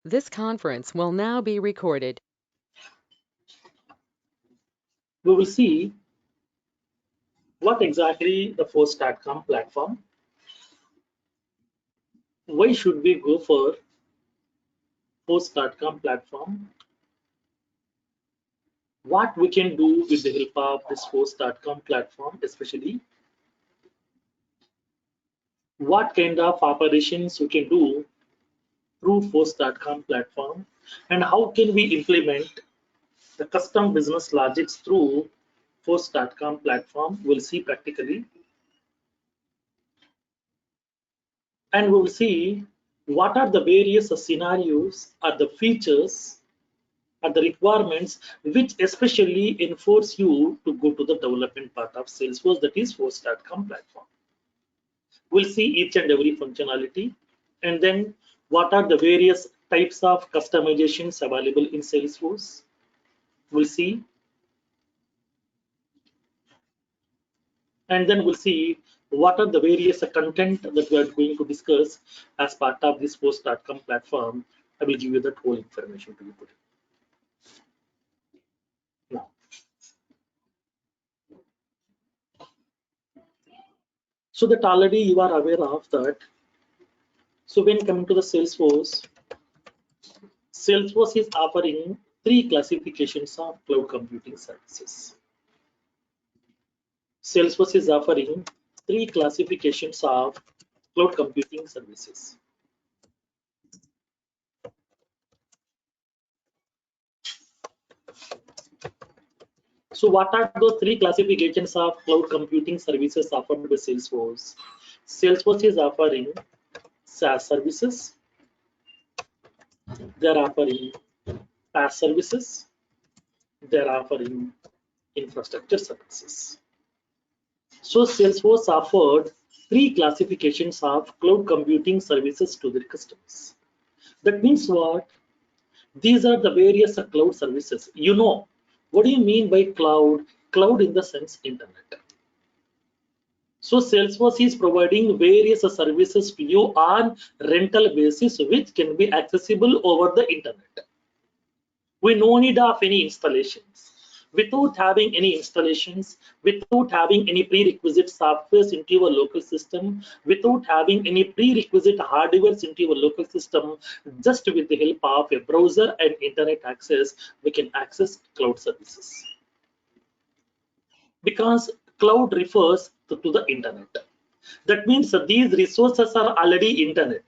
This conference will now be recorded. We will see what exactly the Force.com platform. Why should we go for Force.com platform? What we can do with the help of this Force.com platform, especially what kind of operations we can do through Force.com platform, and how can we implement the custom business logics through Force.com platform. We'll see practically, and we will see what are the various scenarios or the features or the requirements which especially enforce you to go to the development part of Salesforce, that is Force.com platform. We'll see each and every functionality, and then what are the various types of customizations available in Salesforce. We'll see, and then we'll see what are the various content that we are going to discuss as part of this Force.com platform. I will give you that whole information to be put in. Now, so that already you are aware of that. So when coming to the Salesforce, Salesforce is offering three classifications of cloud computing services. Salesforce is offering three classifications of cloud computing services. So what are the three classifications of cloud computing services offered by Salesforce? Salesforce is offering SaaS services, they are offering PaaS services, they are offering infrastructure services. So Salesforce offered three classifications of cloud computing services to their customers. That means what? These are the various cloud services. You know, what do you mean by cloud? Cloud in the sense internet. So Salesforce is providing various services to you on rental basis, which can be accessible over the internet. We no need of any installations. Without having any installations, without having any prerequisite softwares into your local system, without having any prerequisite hardwares into your local system, just with the help of a browser and internet access, we can access cloud services. Because cloud refers to the internet. That means that these resources are already internet.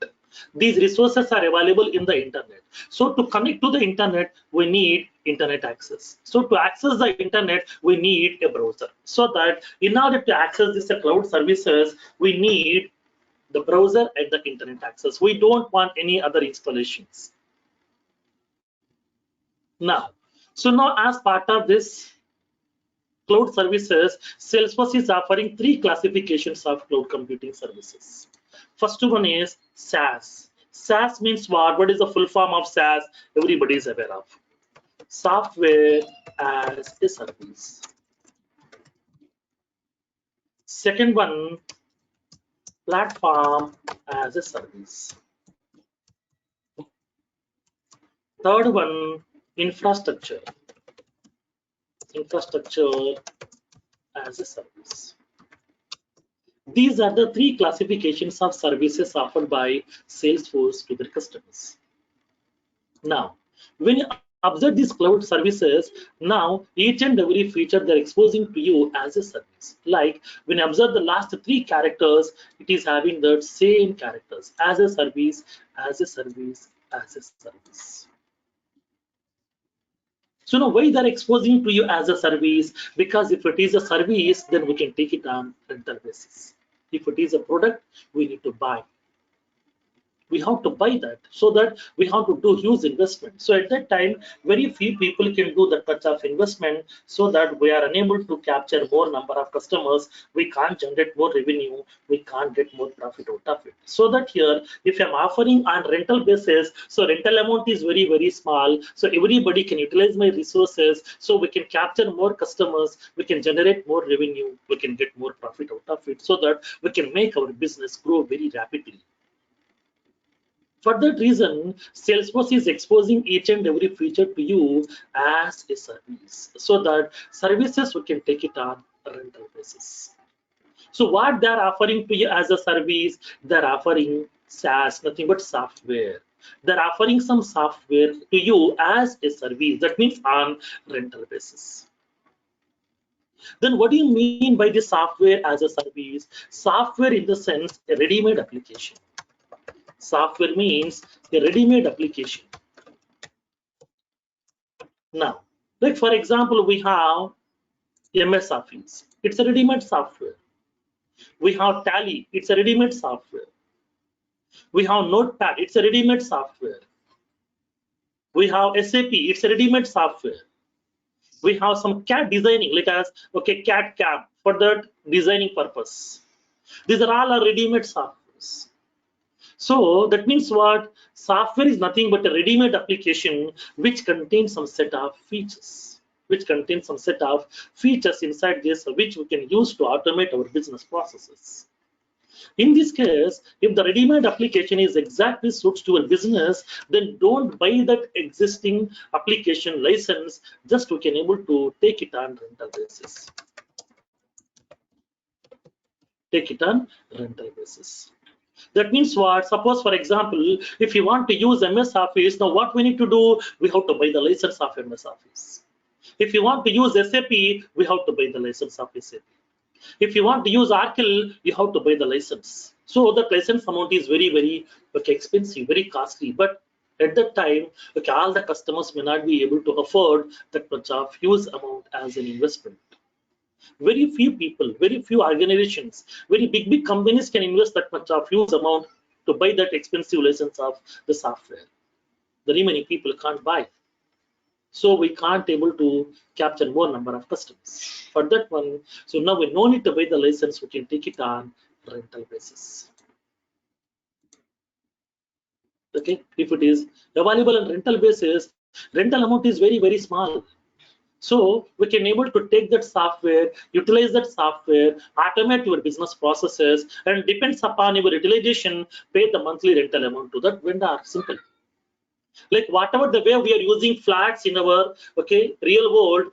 These resources are available in the internet. So to connect to the internet, we need internet access. So to access the internet, we need a browser. So that in order to access these cloud services, we need the browser and the internet access. We don't want any other installations. Now, so now as part of this cloud services, Salesforce is offering three classifications of cloud computing services. First one is SaaS. SaaS means what? What is the full form of SaaS? Everybody is aware of. Software as a service. Second one, platform as a service. Third one, infrastructure. Infrastructure as a service. These are the three classifications of services offered by Salesforce to their customers. Now, when you observe these cloud services, now each and every feature they're exposing to you as a service. Like when you observe the last three characters, it is having the same characters as a service, as a service, as a service. So now why they're exposing to you as a service? Because if it is a service, then we can take it on rental basis. If it is a product, we need to buy. We have to buy that, so that we have to do huge investment. So at that time, very few people can do that much of investment, so that we are unable to capture more number of customers. We can't generate more revenue. We can't get more profit out of it. So that here, if I'm offering on rental basis, so rental amount is very, very small. So everybody can utilize my resources. So we can capture more customers. We can generate more revenue. We can get more profit out of it, so that we can make our business grow very rapidly. For that reason, Salesforce is exposing each and every feature to you as a service, so that services we can take it on a rental basis. So what they're offering to you as a service, they're offering SaaS, nothing but software. They're offering some software to you as a service. That means on rental basis. Then what do you mean by the software as a service? Software in the sense a ready-made application. Software means a ready-made application. Now, like for example, we have MS Office. It's a ready-made software. We have Tally. It's a ready-made software. We have Notepad. It's a ready-made software. We have SAP. It's a ready-made software. We have some CAD designing, like as CAD CAM for that designing purpose. These are all our ready-made softwares. So that means what? Software is nothing but a ready-made application which contains some set of features, inside this which we can use to automate our business processes. In this case, if the ready-made application is exactly suits to your business, then don't buy that existing application license. Just we can able to take it on rental basis. That means what? Suppose, for example, if you want to use MS Office, now what we need to do? We have to buy the license of MS Office. If you want to use SAP, we have to buy the license of SAP. If you want to use Oracle, you have to buy the license. So the license amount is very, very expensive, very costly. But at that time, all the customers may not be able to afford that much of huge amount as an investment. Very few people, very few organizations, very big companies can invest that much of huge amount to buy that expensive license of the software. Very many people can't buy. So we can't able to capture more number of customers for that one. So now we no need to buy the license, we can take it on rental basis. Okay, if it is available on rental basis, rental amount is very, very small. So we can able to take that software, utilize that software, automate your business processes, and depends upon your utilization, pay the monthly rental amount to that vendor. Simple. Like whatever the way we are using flats in our real world,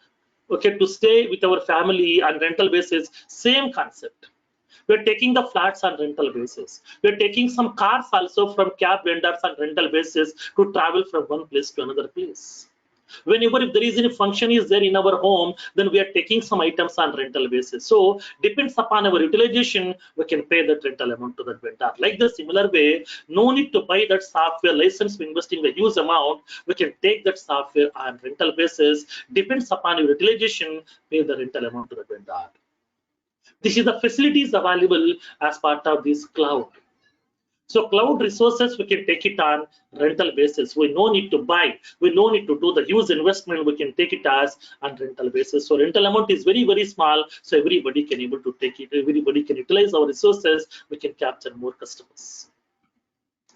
to stay with our family on rental basis, same concept. We're taking the flats on rental basis. We're taking some cars also from cab vendors on rental basis to travel from one place to another place. Whenever if there is any function is there in our home, then we are taking some items on rental basis. So depends upon our utilization, we can pay that rental amount to that vendor. Like the similar way, no need to buy that software license, we investing the huge amount, we can take that software on rental basis. Depends upon your utilization, pay the rental amount to the vendor. This is the facilities available as part of this cloud. So cloud resources, we can take it on rental basis. We no need to buy, we no need to do the huge investment, we can take it as on rental basis. So rental amount is very, very small, so everybody can able to take it, everybody can utilize our resources, we can capture more customers.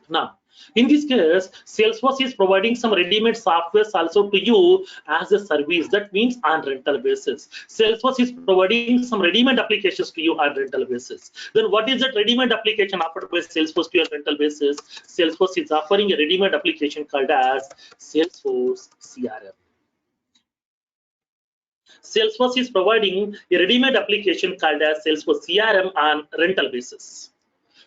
Now, in this case, Salesforce is providing some ready-made software also to you as a service. That means on rental basis. Salesforce is providing some ready-made applications to you on rental basis. Then what is that ready-made application offered by Salesforce to you on rental basis? Salesforce is offering a ready-made application called as Salesforce CRM. Salesforce is providing a ready-made application called as Salesforce CRM on rental basis.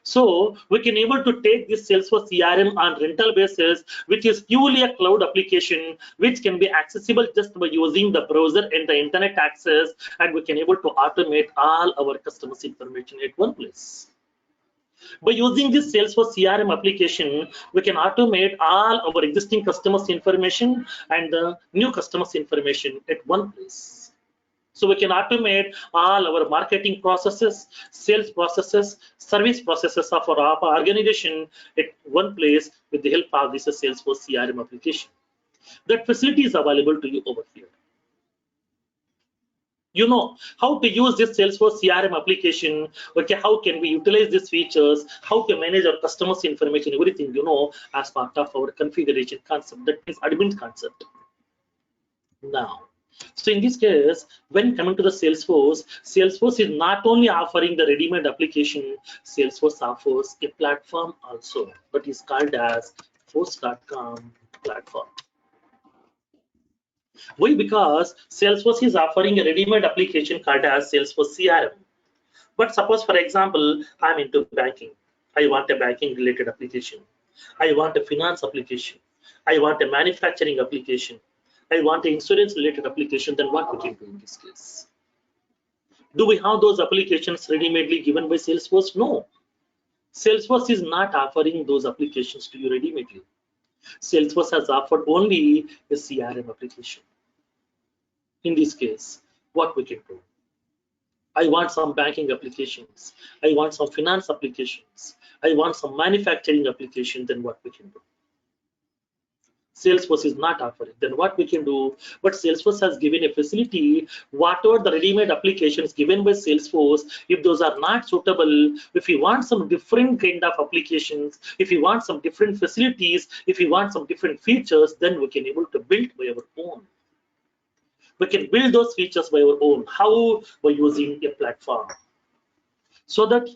So we can able to take this Salesforce CRM on rental basis, which is purely a cloud application, which can be accessible just by using the browser and the internet access, and we can able to automate all our customers' information at one place. By using this Salesforce CRM application, we can automate all our existing customers' information and the new customers' information at one place. So we can automate all our marketing processes, sales processes, service processes of our organization at one place with the help of this Salesforce CRM application. That facility is available to you over here. You know how to use this Salesforce CRM application. How can we utilize these features? How to manage our customers' information? Everything as part of our configuration concept. That means admin concept. Now, So in this case, when coming to the Salesforce, Salesforce is not only offering the ready-made application, Salesforce offers a platform also, but is called as Force.com platform. Why? Because Salesforce is offering a ready-made application called as Salesforce CRM. But suppose, for example, I'm into banking. I want a banking related application. I want a finance application. I want a manufacturing application. I want an insurance related application. Then what we can do in this case? Do we have those applications ready-madely given by Salesforce? No. Salesforce is not offering those applications to you ready-madely. Salesforce has offered only a CRM application. In this case, what we can do? I want some banking applications. I want some finance applications. I want some manufacturing applications. Then what we can do? Salesforce is not offering. Then what we can do? But Salesforce has given a facility. Whatever the ready-made applications given by Salesforce, if those are not suitable, if you want some different kind of applications, if you want some different facilities, if you want some different features, then we can able to build by our own. We can build those features by our own. How? By using a platform. So that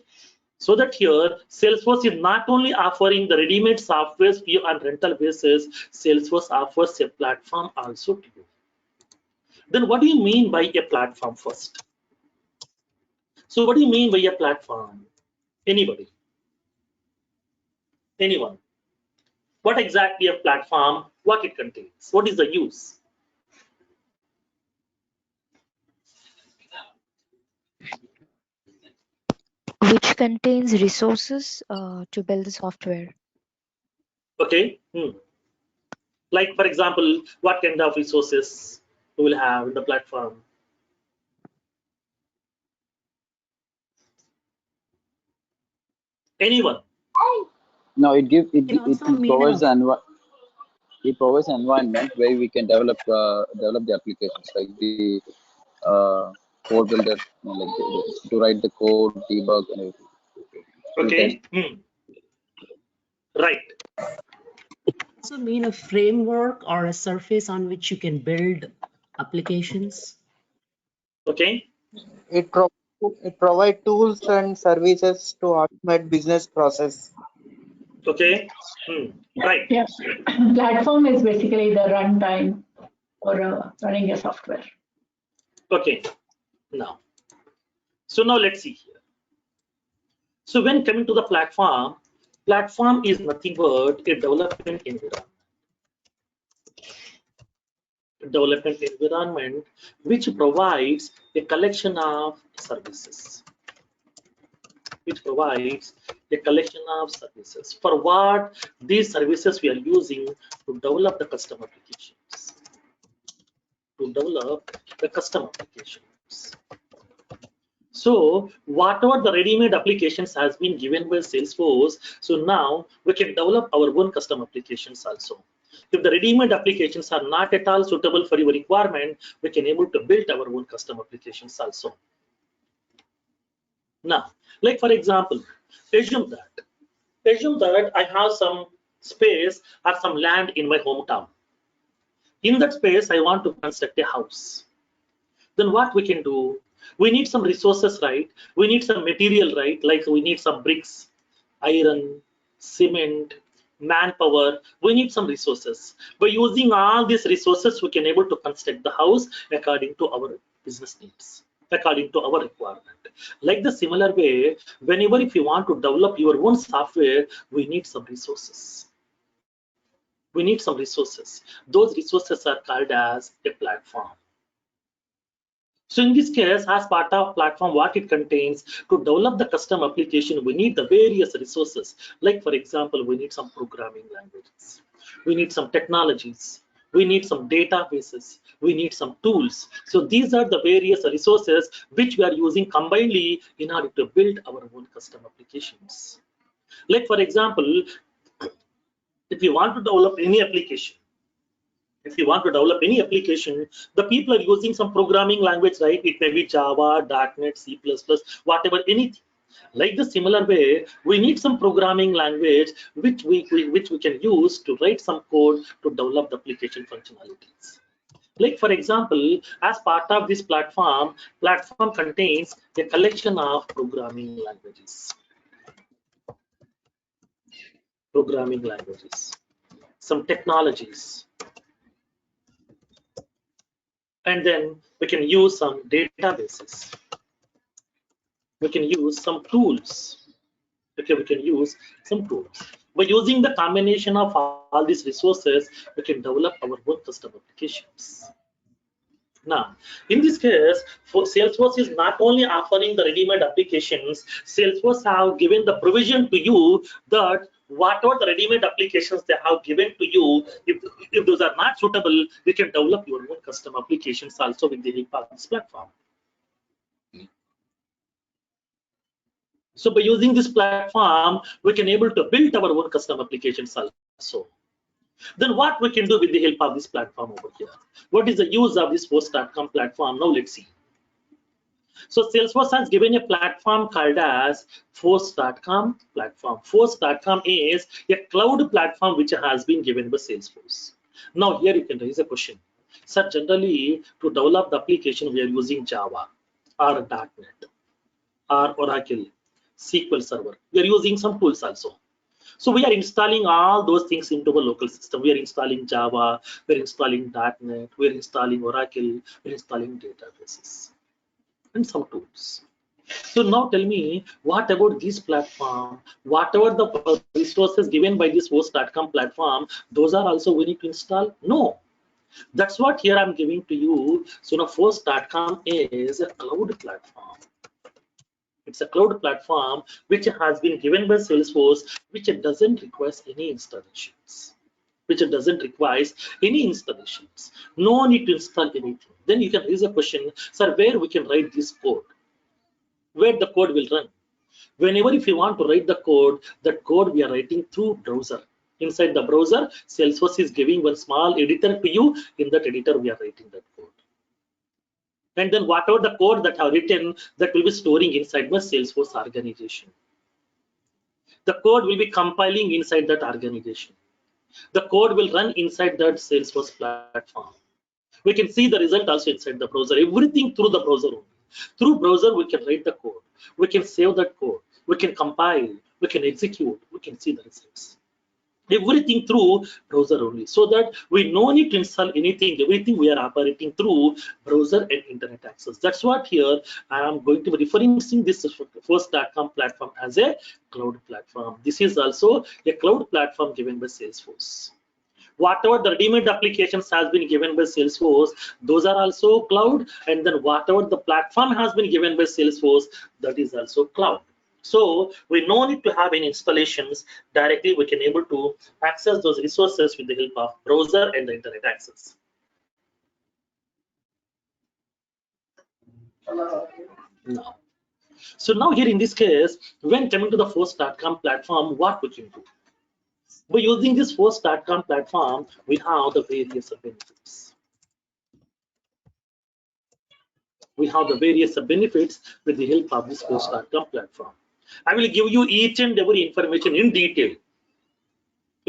here Salesforce is not only offering the ready-made software fee on rental basis, Salesforce offers a platform also to you. Then what do you mean by a platform first? So what do you mean by a platform? Anybody? Anyone? What exactly a platform? What it contains? What is the use? Which contains resources to build the software. Okay. Like for example, what kind of resources we will have in the platform? Anyone? No, it also provides an environment where we can develop the applications, like the code builder, to write the code, debug, and everything. Okay. Right. also mean a framework or a surface on which you can build applications. Okay. It provides tools and services to automate business process. Okay. Right. Yeah. Platform is basically the runtime for running your software. Okay. Now let's see here. So when coming to the platform is nothing but a development environment which provides a collection of services. For what? These services we are using to develop the custom applications. So whatever the ready-made applications has been given by Salesforce, so now we can develop our own custom applications also. If the ready-made applications are not at all suitable for your requirement, we can able to build our own custom applications also. Now, like for example, assume that I have some space or some land in my hometown. In that space, I want to construct a house. Then what we can do? We need some resources, right? We need some material, right? Like we need some bricks, iron, cement, manpower. We need some resources. By using all these resources, we can able to construct the house according to our business needs, according to our requirement. Like the similar way, whenever if you want to develop your own software, we need some resources. Those resources are called as a platform. So in this case, as part of platform, what it contains, to develop the custom application, we need the various resources. Like for example, we need some programming languages, we need some technologies, we need some databases, we need some tools. So these are the various resources which we are using combinedly in order to build our own custom applications. Like for example, if you want to develop any application, the people are using some programming language, right? It may be Java, .NET, C++, whatever, anything. Like the similar way, we need some programming language which we can use to write some code to develop the application functionalities. Like for example, as part of this platform contains a collection of programming languages, some technologies, and then we can use some databases. We can use some tools. Okay, we can use some tools. By using the combination of all these resources, we can develop our own custom applications. Now, in this case, Salesforce is not only offering the ready-made applications, Salesforce have given the provision to you that whatever the ready-made applications they have given to you, if those are not suitable, you can develop your own custom applications also with the help of this platform. So by using this platform, we can able to build our own custom applications also. Then what we can do with the help of this platform over here? What is the use of this Force.com platform? Now let's see. So Salesforce has given a platform called as Force.com platform. Force.com is a cloud platform which has been given by Salesforce. Now here you can raise a question. Sir, generally to develop the application we are using Java or .NET or Oracle, SQL Server. We are using some tools also. So we are installing all those things into a local system. We are installing Java, we are installing .NET, we are installing Oracle, we are installing databases and some tools. So now tell me, what about this platform? Whatever the resources given by this Force.com platform, those are also we need to install? No. That's what here I'm giving to you. So now Force.com is a cloud platform. It's a cloud platform which has been given by Salesforce, which doesn't require any installations. No need to install anything. Then you can raise a question, sir, where we can write this code? Where the code will run? Whenever if you want to write the code, that code we are writing through browser. Inside the browser, Salesforce is giving one small editor to you. In that editor, we are writing that code. And then whatever the code that I've written, that will be storing inside my Salesforce organization. The code will be compiling inside that organization. The code will run inside that Salesforce platform. We can see the result also inside the browser. Everything through the browser only. Through browser, we can write the code. We can save that code. We can compile. We can execute. We can see the results. Everything through browser only, so that we no need to install anything. Everything we are operating through browser and internet access. That's what here I am going to be referencing this Force.com platform as a cloud platform. This is also a cloud platform given by Salesforce. Whatever the ready-made applications has been given by Salesforce, those are also cloud, and then whatever the platform has been given by Salesforce, that is also cloud. So we no need to have any installations. Directly we can able to access those resources with the help of browser and the internet access. No. So now here in this case, when coming to the Force.com platform, what we can do? By using this Force.com platform, we have the various benefits. We have the various benefits with the help of this Force.com platform. I will give you each and every information in detail.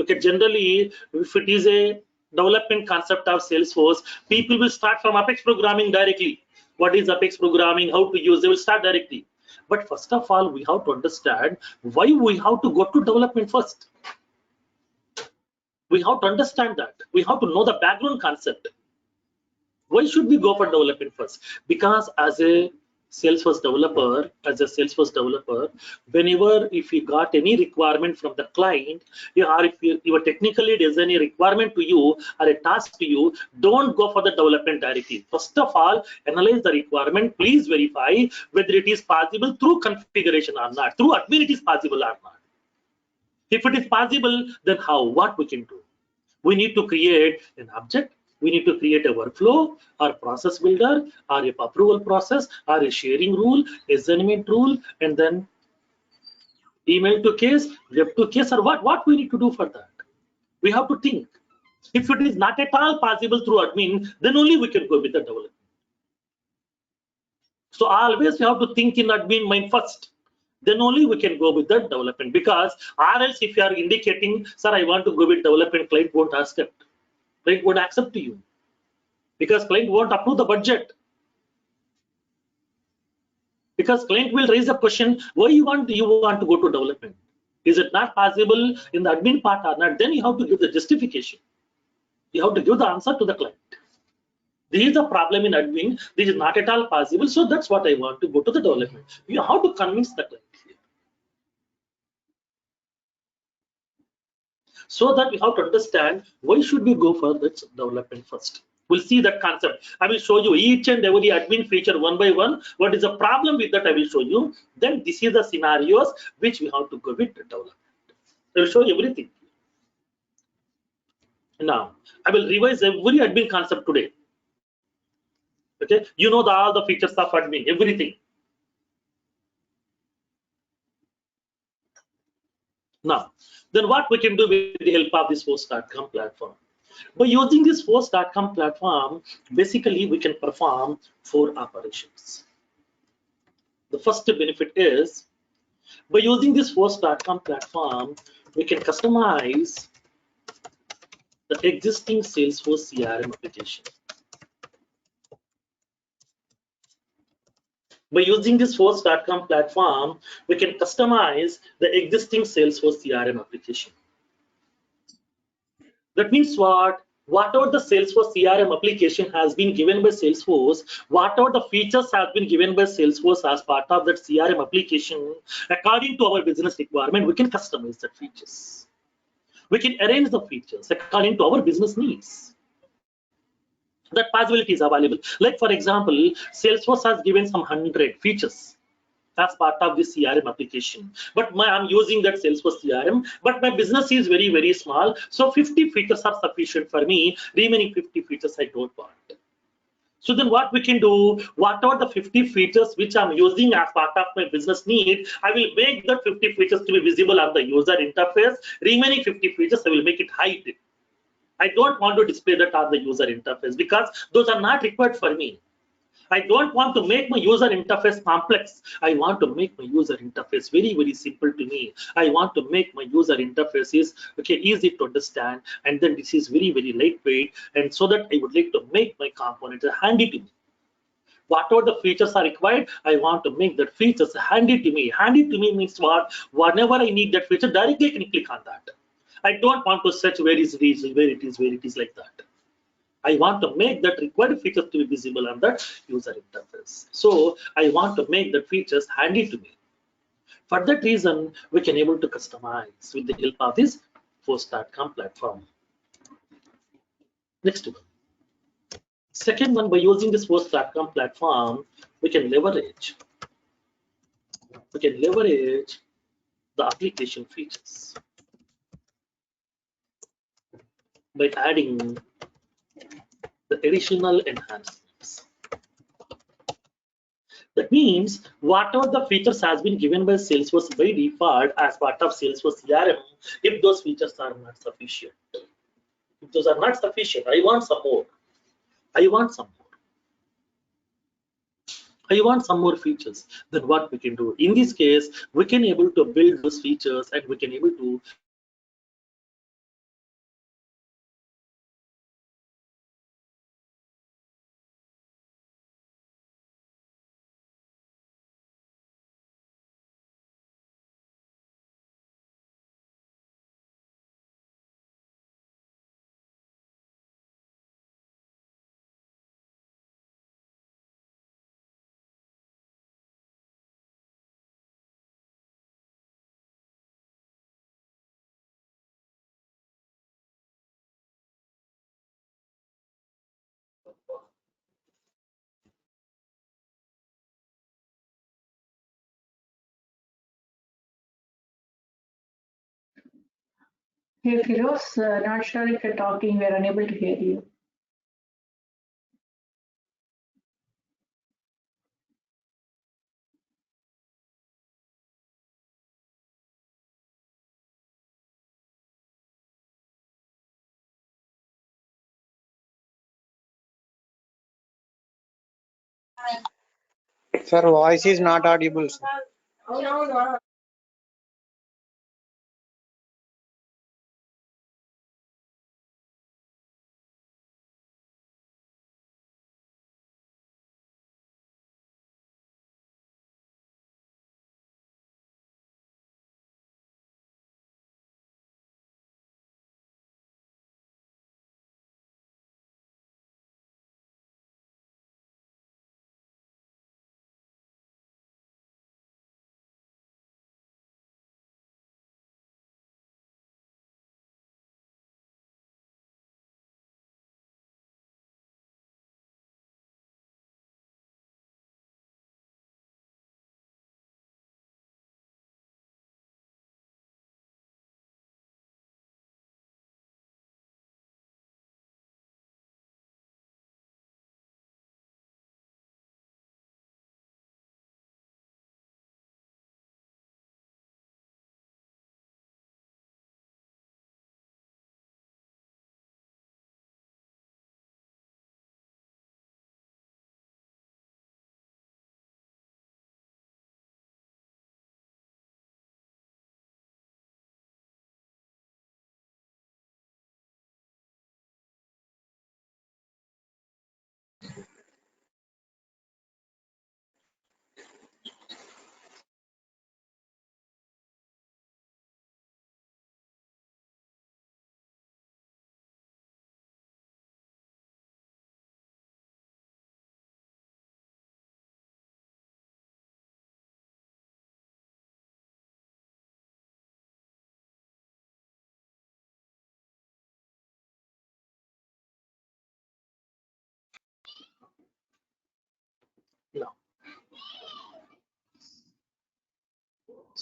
Okay, generally, if it is a development concept of Salesforce, people will start from Apex programming directly. What is Apex programming? How to use? They will start directly. But first of all, we have to understand why we have to go to development first. We have to understand that. We have to know the background concept. Why should we go for development first? Because as a Salesforce developer, whenever if you got any requirement from the client, or if your technically there's any requirement to you or a task to you, don't go for the development directly. First of all, analyze the requirement. Please verify whether it is possible through configuration or not. Through admin it is possible or not. If it is possible, then how? What we can do? We need to create an object. We need to create a workflow or process builder or a approval process or a sharing rule, assignment rule, and then email to case, web to case, or what we need to do for that. We have to think. If it is not at all possible through admin, then only we can go with the development. So always we have to think in admin mind first. Then only we can go with the development, because or else if you are indicating, sir, I want to go with development, client won't accept. Client won't accept to you. because client won't approve the budget. Because client will raise the question, why you want to go to development? Is it not possible in the admin part or not? Then you have to give the justification. You have to give the answer to the client. This is the problem in admin. This is not at all possible. So that's what I want to go to the development. You have to convince the client. So that we have to understand why should we go for this development first. We'll see that concept. I will show you each and every admin feature one by one. What is the problem with that? I will show you. Then this is the scenarios which we have to go with the development. I will show you everything. Now, I will revise every admin concept today. Okay, you know all the features of admin, everything. Now, then what we can do with the help of this Force.com platform? By using this Force.com platform, basically we can perform 4 operations. The first benefit is, by using this Force.com platform, we can customize the existing Salesforce CRM application. By using this Force.com platform, we can customize the existing Salesforce CRM application. That means what? Whatever the Salesforce CRM application has been given by Salesforce, whatever the features have been given by Salesforce as part of that CRM application, according to our business requirement, we can customize the features. We can arrange the features according to our business needs. That possibility is available. Like for example, Salesforce has given some 100 features as part of this CRM application, but I'm using that Salesforce CRM, but my business is very, very small, so 50 features are sufficient for me. Remaining 50 features I don't want. So then what we can do, whatever the 50 features which I'm using as part of my business need, I will make the 50 features to be visible on the user interface. Remaining 50 features I will make it hide. I don't want to display that on the user interface because those are not required for me. I don't want to make my user interface complex. I want to make my user interface very, very simple to me. I want to make my user interface is easy to understand, and then this is very, very lightweight, and so that I would like to make my components handy to me. Whatever the features are required, I want to make that features handy to me. Handy to me means what? Whenever I need that feature, directly I can click on that. I don't want to search where it is like that. I want to make that required features to be visible on that user interface. So I want to make the features handy to me. For that reason, we can able to customize with the help of this Force.com platform. Next one. Second one, by using this Force.com platform, we can leverage the application features by adding the additional enhancements. That means whatever the features has been given by Salesforce by default as part of Salesforce CRM, if those features are not sufficient, I want some more. I want some more features. Then what we can do? In this case, we can able to build those features, and we can able to Hey, Firoz, not sure if you're talking, we're unable to hear you. Sir, voice is not audible, sir.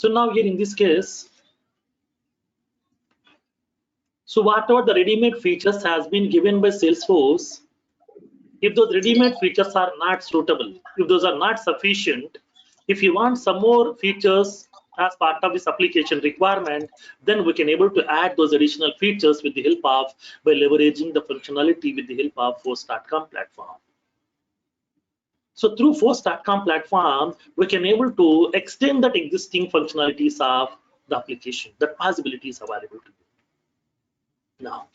So now here in this case, so whatever the ready-made features has been given by Salesforce, if those ready-made features are not suitable, if those are not sufficient, if you want some more features as part of this application requirement, then we can able to add those additional features with the help of by leveraging the functionality with the help of Force.com platform. So through Force.com platform, we can able to extend that existing functionalities of the application, that possibilities available to you. Now,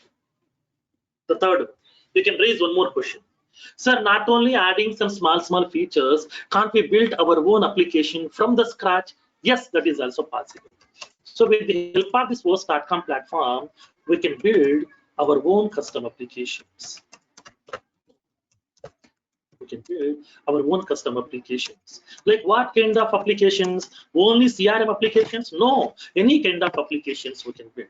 the third one, you can raise one more question. Sir, not only adding some small features, can't we build our own application from the scratch? Yes, that is also possible. So with the help of this Force.com platform, we can build our own custom applications. We can build our own custom applications. Like what kind of applications? Only CRM applications? No, any kind of applications we can build.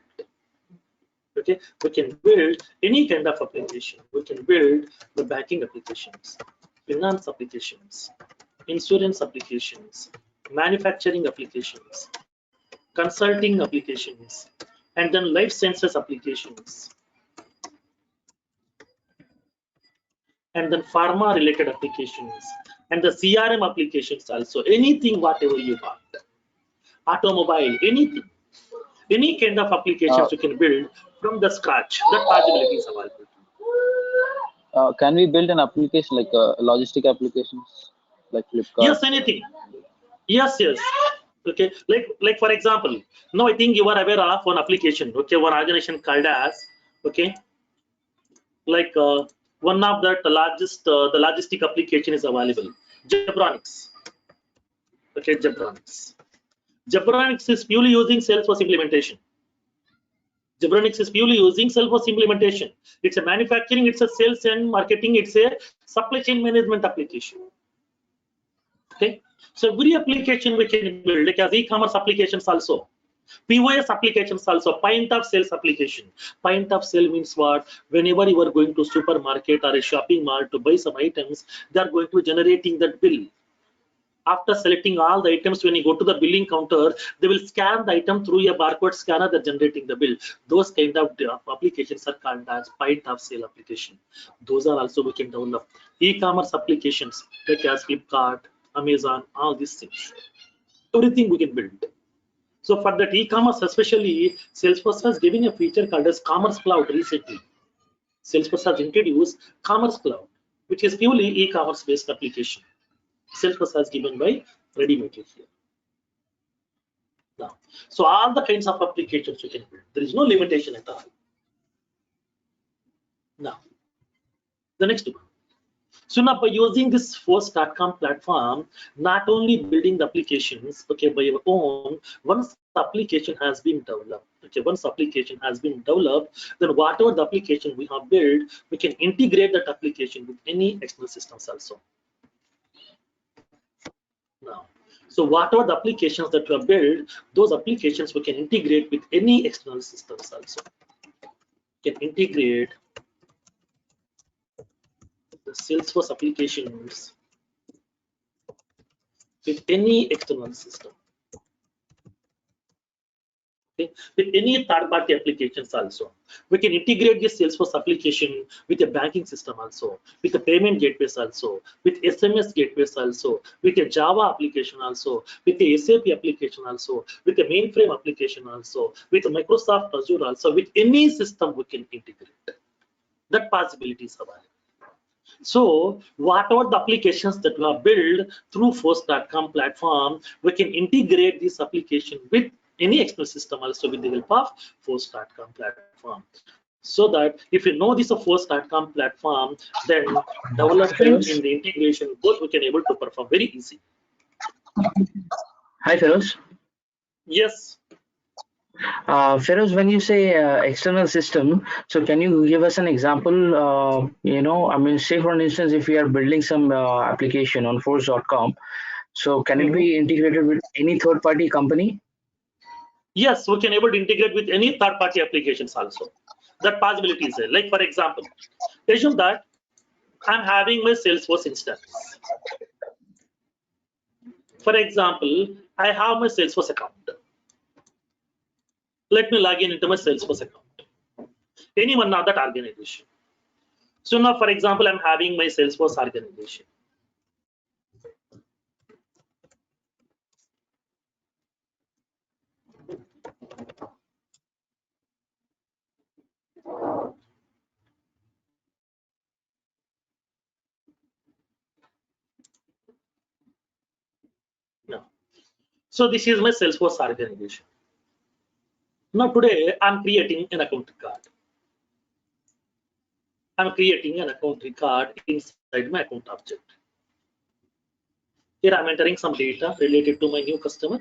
Okay, we can build any kind of application. We can build the banking applications, finance applications, insurance applications, manufacturing applications, consulting applications, and then life sciences applications, and then pharma related applications, and the CRM applications also. Anything, whatever you want, automobile, anything, any kind of applications you can build from the scratch. That possibility is available. Can we build an application like logistic applications like Flipkart? Yes, anything. Yes. Okay, like for example, now I think you are aware of one application. Okay, one organization called as, okay, like one of the largest the logistic application is available, Jebronics. Okay, Jebronics is purely using Salesforce implementation. Jebronics is purely using Salesforce implementation. It's a manufacturing, it's a sales and marketing, it's a supply chain management application. Okay, so every application we can build, like as e-commerce applications also, POS applications also, point of sales application. Point of sale means what? Whenever you are going to supermarket or a shopping mall to buy some items, they are going to generating that bill. After selecting all the items, when you go to the billing counter, they will scan the item through a barcode scanner, they're generating the bill. Those kind of applications are called as point of sale application. Those are also we can develop. E-commerce applications like as Flipkart, Amazon, all these things. Everything we can build. So for that e-commerce, especially Salesforce has given a feature called as Commerce Cloud recently. Salesforce has introduced Commerce Cloud, which is purely e-commerce based application. Salesforce has given by ready-made here. Now, so all the kinds of applications you can build. There is no limitation at all. Now, the next one. So now by using this Force.com platform, not only building the applications, okay, by your own, once the application has been developed, okay, once application has been developed, then whatever the application we have built, we can integrate that application with any external systems also. Now, so whatever the applications that we have built, those applications we can integrate with any external systems also. We can integrate the Salesforce applications with any external system. Okay. With any third-party applications also. We can integrate this Salesforce application with a banking system also, with the payment gateways also, with SMS gateways also, with a Java application also, with the SAP application also, with the mainframe application also, with the Microsoft Azure also, with any system we can integrate. That possibility is available. So whatever the applications that we have built through Force.com platform, we can integrate this application with any external system also with the help of Force.com platform. So that if you know this Force.com platform, then development in the integration, both we can able to perform very easy. Hi, Feroz. Yes. Feroz, when you say external system, so can you give us an example? You know, I mean, say for instance, if we are building some application on Force.com, so can it be integrated with any third-party company? Yes, we can able to integrate with any third-party applications also. That possibility is there. Like for example, assume that I'm having my Salesforce instance. For example, I have my Salesforce account. Let me log in into my Salesforce account. Any one of that organization. So now, for example, I'm having my Salesforce organization. Now, so this is my Salesforce organization. Now today I'm creating an account record. I'm creating an account record inside my account object. Here I'm entering some data related to my new customer.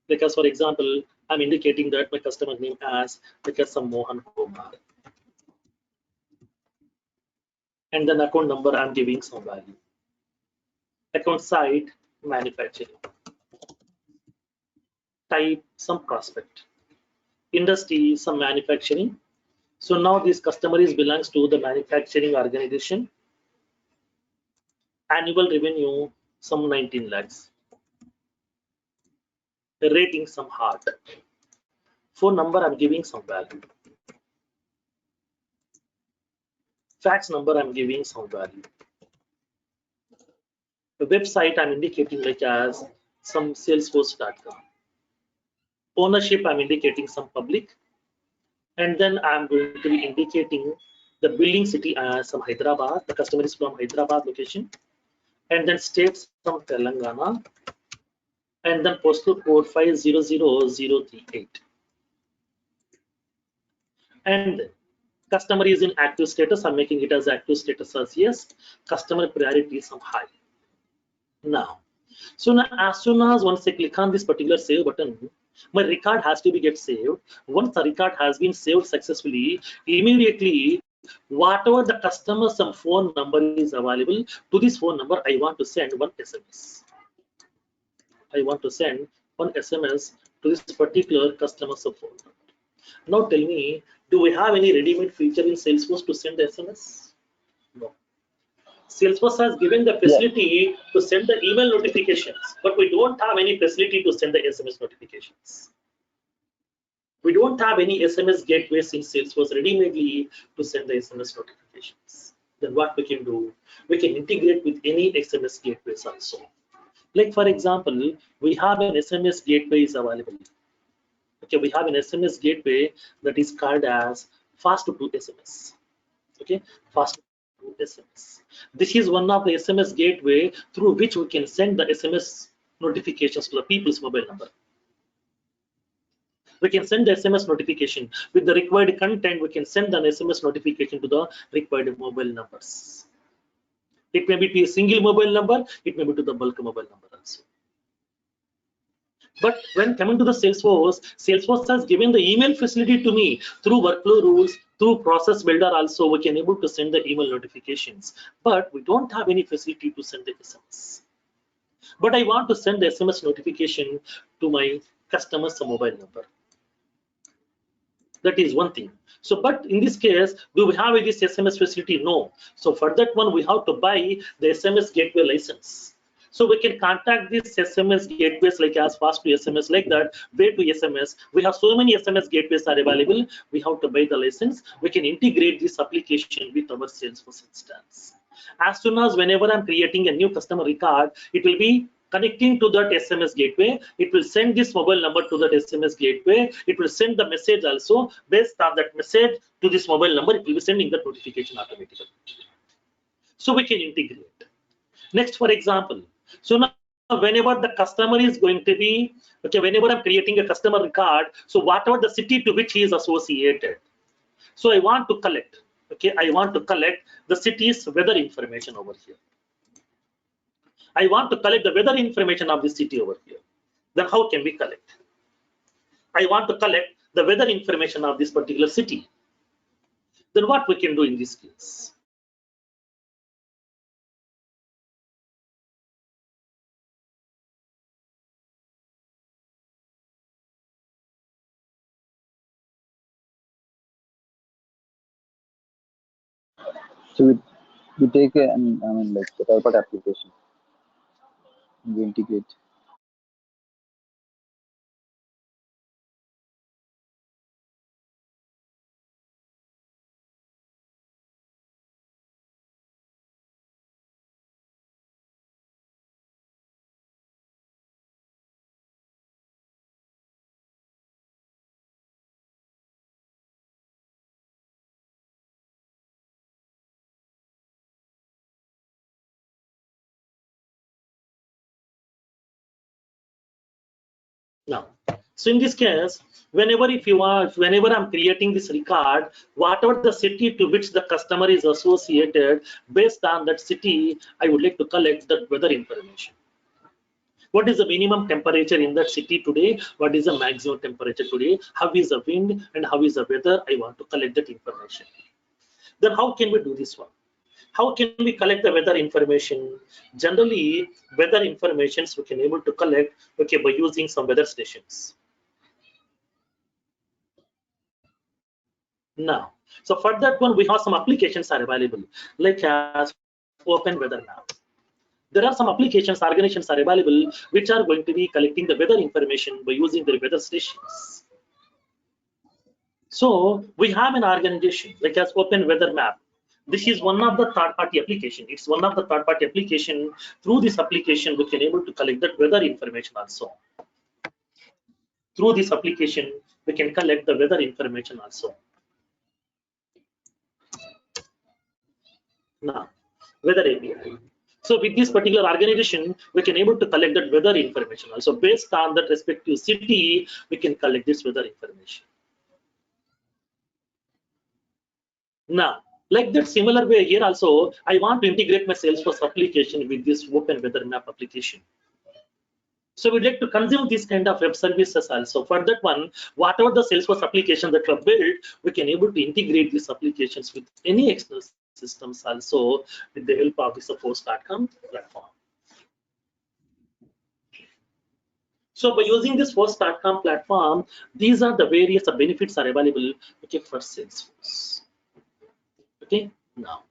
Because for example, I'm indicating that my customer name as some Mohan Kumar. And then account number, I'm giving some value. Account site, manufacturing. Type, some prospect. Industry, some manufacturing. So now this customer belongs to the manufacturing organization. Annual revenue, some 19 lakhs. Rating, some heart. Phone number, I'm giving some value. Fax number, I'm giving some value. The website, I'm indicating like as some salesforce.com. Ownership, I'm indicating some public. And then I'm going to be indicating the billing city as some Hyderabad. The customer is from Hyderabad location. And then states from Telangana. And then postal code 500038. And customer is in active status. I'm making it as active status as yes. Customer priority is some high. Now, so now as soon as once I click on this particular save button, my record has to be get saved. Once the record has been saved successfully, immediately whatever the customer some phone number is available, to this phone number I want to send one SMS. I want to send one SMS to this particular customer's phone number. Now tell me, do we have any ready-made feature in Salesforce to send the SMS? No. Salesforce has given the facility to send the email notifications, but we don't have any facility to send the SMS notifications. We don't have any SMS gateways in Salesforce ready-madely to send the SMS notifications. Then what we can do? We can integrate with any SMS gateways also. Like for example, we have an SMS gateway is available. Okay, we have an SMS gateway that is called as Fast2SMS. Okay, Fast2SMS. This is one of the SMS gateway through which we can send the SMS notifications to the people's mobile number. We can send the SMS notification with the required content. We can send an SMS notification to the required mobile numbers. It may be to a single mobile number. It may be to the bulk mobile number also. But when coming to the Salesforce, Salesforce has given the email facility to me through workflow rules, through process builder also, we can able to send the email notifications. But we don't have any facility to send the SMS. But I want to send the SMS notification to my customer's mobile number. That is one thing. So, but in this case, do we have this SMS facility? No. So for that one, we have to buy the SMS gateway license. So we can contact these SMS gateways like as Fast2SMS like that, way to SMS. We have so many SMS gateways are available. We have to buy the license. We can integrate this application with our Salesforce instance. As soon as whenever I'm creating a new customer record, it will be connecting to that SMS gateway. It will send this mobile number to that SMS gateway. It will send the message also based on that message to this mobile number. It will be sending that notification automatically. So we can integrate. Next, for example, so now whenever the customer is going to be, okay, whenever I'm creating a customer record, so whatever the city to which he is associated, so I want to collect, okay, I want to collect the city's weather information over here. I want to collect the weather information of the city over here. Then how can we collect? I want to collect the weather information of this particular city. Then what we can do in this case? So we take a, I mean like the third party application. We integrate. Now, so in this case, whenever I'm creating this record, whatever the city to which the customer is associated, based on that city, I would like to collect the weather information. What is the minimum temperature in that city today? What is the maximum temperature today? How is the wind and how is the weather? I want to collect that information. Then how can we do this one? How can we collect the weather information? Generally, weather informations we can able to collect by using some weather stations. Now, so for that one, we have some applications are available, like as Open Weather Map. There are some applications, organizations are available, which are going to be collecting the weather information by using the weather stations. So we have an organization like as Open Weather Map. This is one of the third-party application. It's one of the third-party application. Through this application, we can able to collect that weather information also. Through this application, we can collect the weather information also. Now, weather API. So with this particular organization, we can able to collect that weather information also. Based on that respective city, we can collect this weather information. Now, like that similar way here also, I want to integrate my Salesforce application with this Open Weather Map application. So we'd like to consume this kind of web services also. For that one, whatever the Salesforce application that we have built, we can able to integrate these applications with any external systems also with the help of the Force.com platform. So by using this Force.com platform, these are the various benefits are available for Salesforce. Okay, now.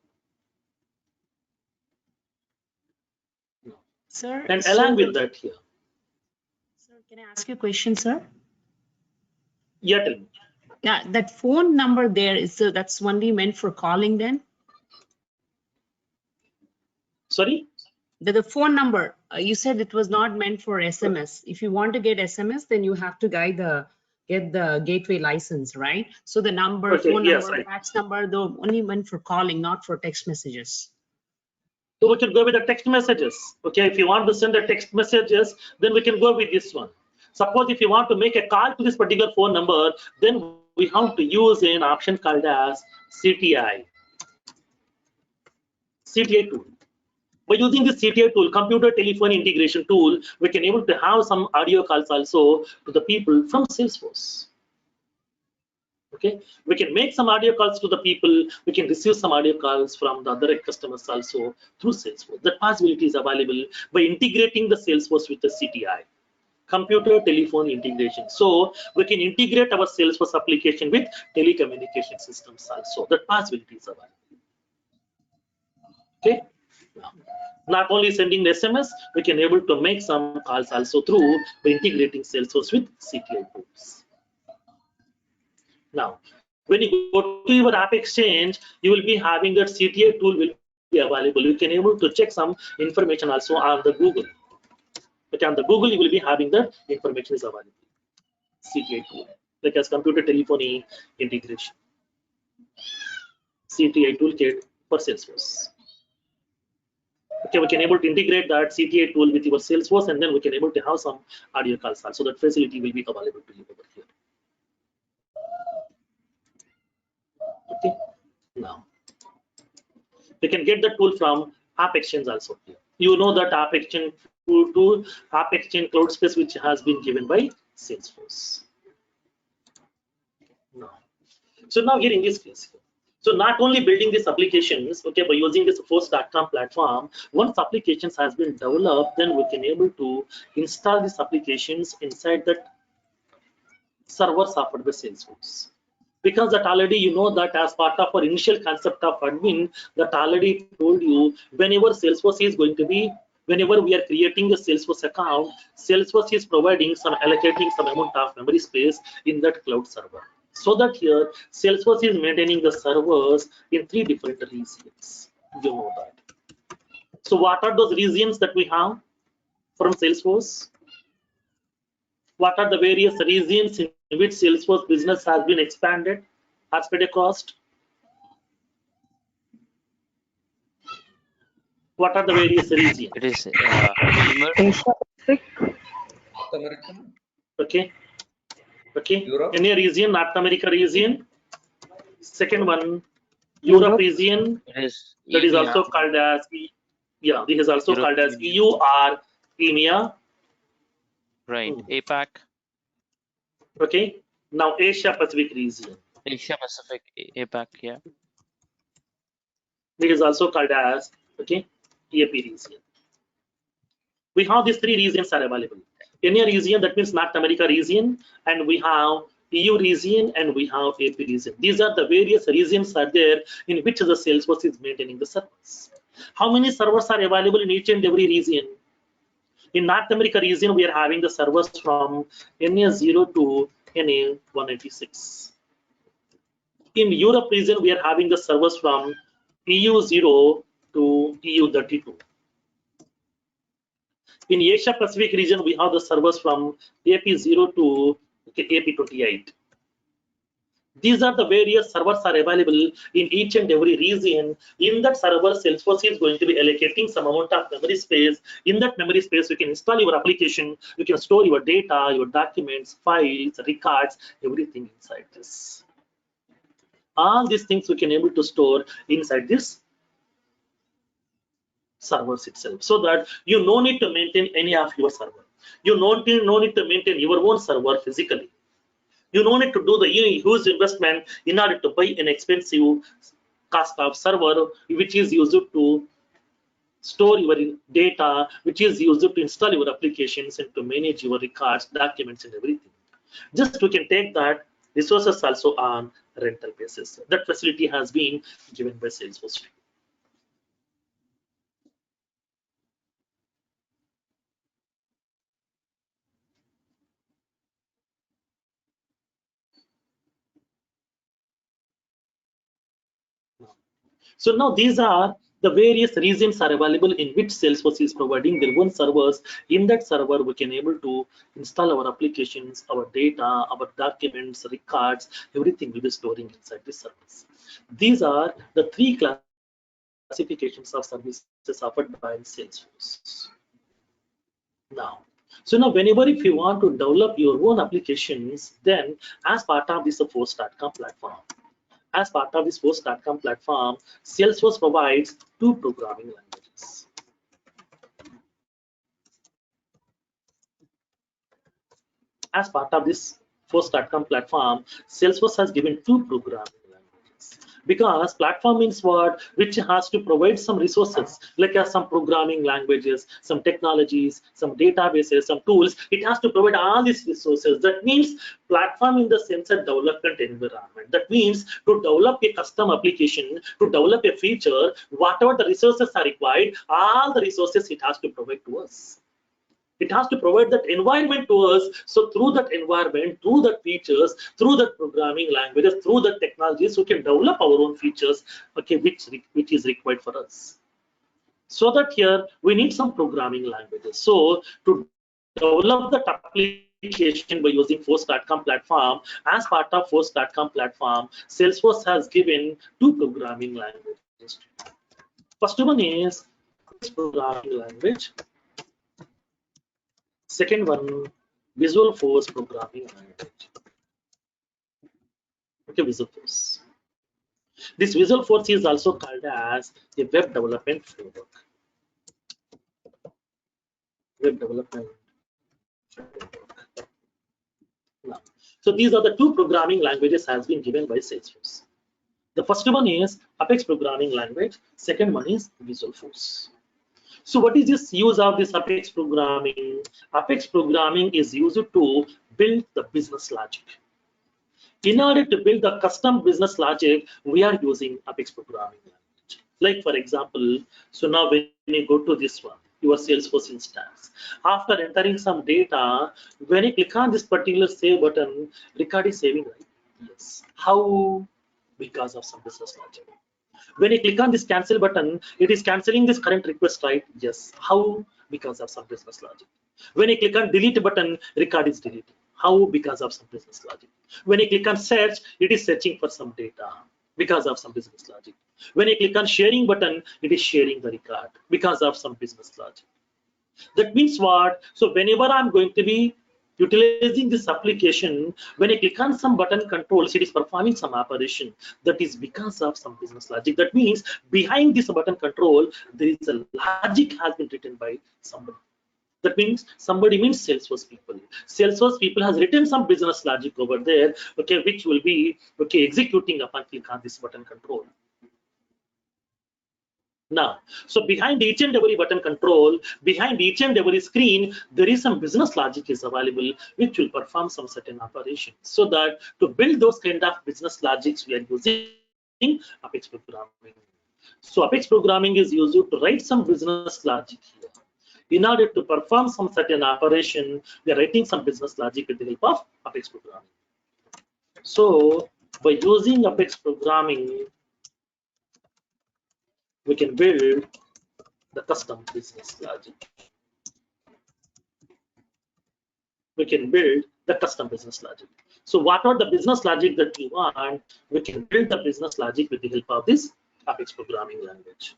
Sir, And along with that here. Sir, can I ask you a question, sir? Yeah, tell me. Yeah, that phone number there is that's only meant for calling then? Sorry? The phone number, you said it was not meant for SMS. If you want to get SMS, then you have to get the gateway license, right? So the number, Okay, phone yes, number, right. fax number, though only meant for calling, not for text messages. So we can go with the text messages. Okay, if you want to send the text messages, then we can go with this one. Suppose if you want to make a call to this particular phone number, then we have to use an option called as CTI tool. By using this CTI tool, computer telephone integration tool, we can able to have some audio calls also to the people from Salesforce. Okay, we can make some audio calls to the people. We can receive some audio calls from the other customers also through Salesforce. That possibility is available by integrating the Salesforce with the CTI, computer telephone integration. So we can integrate our Salesforce application with telecommunication systems also. That possibility is available. Okay. Not only sending the SMS, we can able to make some calls also through by integrating Salesforce with CTI tools. Now, when you go to your App Exchange, you will be having that CTI tool will be available. You can able to check some information also on the Google. But on the Google, you will be having the information is available. CTI tool, like as computer telephony integration. CTI toolkit for Salesforce. Okay, we can able to integrate that CTI tool with your Salesforce, and then we can able to have some audio calls also. That facility will be available to you over here. Okay, now we can get the tool from App Exchange also here. You know that App Exchange tool, App Exchange Cloud Space, which has been given by Salesforce. Now, so now here in this case, so not only building these applications, okay, by using this Force.com platform, once applications has been developed, then we can able to install these applications inside that servers offered by Salesforce. Because that already you know that as part of our initial concept of admin, that already told you whenever Salesforce is going to be, whenever we are creating a Salesforce account, Salesforce is providing some allocating some amount of memory space in that cloud server. So that here Salesforce is maintaining the servers in 3 different regions. You know that. So what are those regions that we have from Salesforce? What are the various regions in which Salesforce business has been expanded, has paid a cost? What are the various regions? It is Asia Pacific. Okay. Okay. Europe. Any region, North America region. Second one, Europe region. It is That is EMEA. also called as yeah. This is also Europe called as Union. EU or EMEA. Right. APAC. Okay. Now Asia Pacific region. Asia Pacific. APAC. Yeah. It is also called as okay EAP region. We have these three regions are available. Any region, that means North America region, and we have EU region, and we have AP region. These are the various regions are there in which the Salesforce is maintaining the servers. How many servers are available in each and every region? In North America region, we are having the servers from NA0 to NA196. In Europe region, we are having the servers from EU0 to EU32. In Asia Pacific region, we have the servers from AP0 to AP28. These are the various servers are available in each and every region. In that server, Salesforce is going to be allocating some amount of memory space. In that memory space, you can install your application, you can store your data, your documents, files, records, everything inside this. All these things we can able to store inside this servers itself, so that you no need to maintain any of your server. You no need to maintain your own server physically. You no need to do the huge investment in order to buy an expensive cost of server, which is used to store your data, which is used to install your applications and to manage your records, documents, and everything. Just we can take that resources also on rental basis. That facility has been given by Salesforce. So now these are the various regions are available in which Salesforce is providing their own servers. In that server, we can able to install our applications, our data, our documents, records, everything will be storing inside this service. These are the three classifications of services offered by Salesforce. So now whenever if you want to develop your own applications, then as part of this Force.com platform, as part of this Force.com platform, Salesforce provides two programming languages. As part of this Force.com platform, Salesforce has given two programming languages. Because platform means what? Which has to provide some resources, like some programming languages, some technologies, some databases, some tools. It has to provide all these resources. That means platform in the sense of development environment. That means to develop a custom application, to develop a feature, whatever the resources are required, all the resources it has to provide to us. It has to provide that environment to us. So through that environment, through that features, through that programming languages, through the technologies, we can develop our own features, okay, which is required for us. So that here we need some programming languages. So to develop that application by using Force.com platform, as part of Force.com platform, Salesforce has given two programming languages. First one is programming language. Second one, Visual Force programming language. Okay, Visual Force. This Visual Force is also called as a web development framework. Web development framework. Now, so these are the two programming languages has been given by Salesforce. The first one is Apex programming language. Second one is Visual Force. So what is this use of this Apex programming? Apex programming is used to build the business logic. In order to build the custom business logic, we are using Apex programming language. Like for example, so now when you go to this one, your Salesforce instance, after entering some data, when you click on this particular save button, record is saving, right? Yes. How? Because of some business logic. When you click on this cancel button, it is canceling this current request, right? Yes. How? Because of some business logic. When you click on delete button, record is deleting. How? Because of some business logic. When you click on search, it is searching for some data because of some business logic. When you click on sharing button, it is sharing the record because of some business logic. That means what? So whenever I'm going to be Utilizing this application, when I click on some button controls, it is performing some operation. That is because of some business logic. That means behind this button control, there is a logic has been written by somebody. That means somebody means Salesforce people. Salesforce people has written some business logic over there, okay, which will be executing upon click on this button control. Now, so behind each and every button control, behind each and every screen, there is some business logic is available, which will perform some certain operations. So that to build those kind of business logics, we are using Apex programming. So Apex programming is used to write some business logic here. In order to perform some certain operation, we are writing some business logic with the help of Apex programming. So by using Apex programming, we can build the custom business logic. We can build the custom business logic. So what are the business logic that we want? We can build the business logic with the help of this Apex programming language.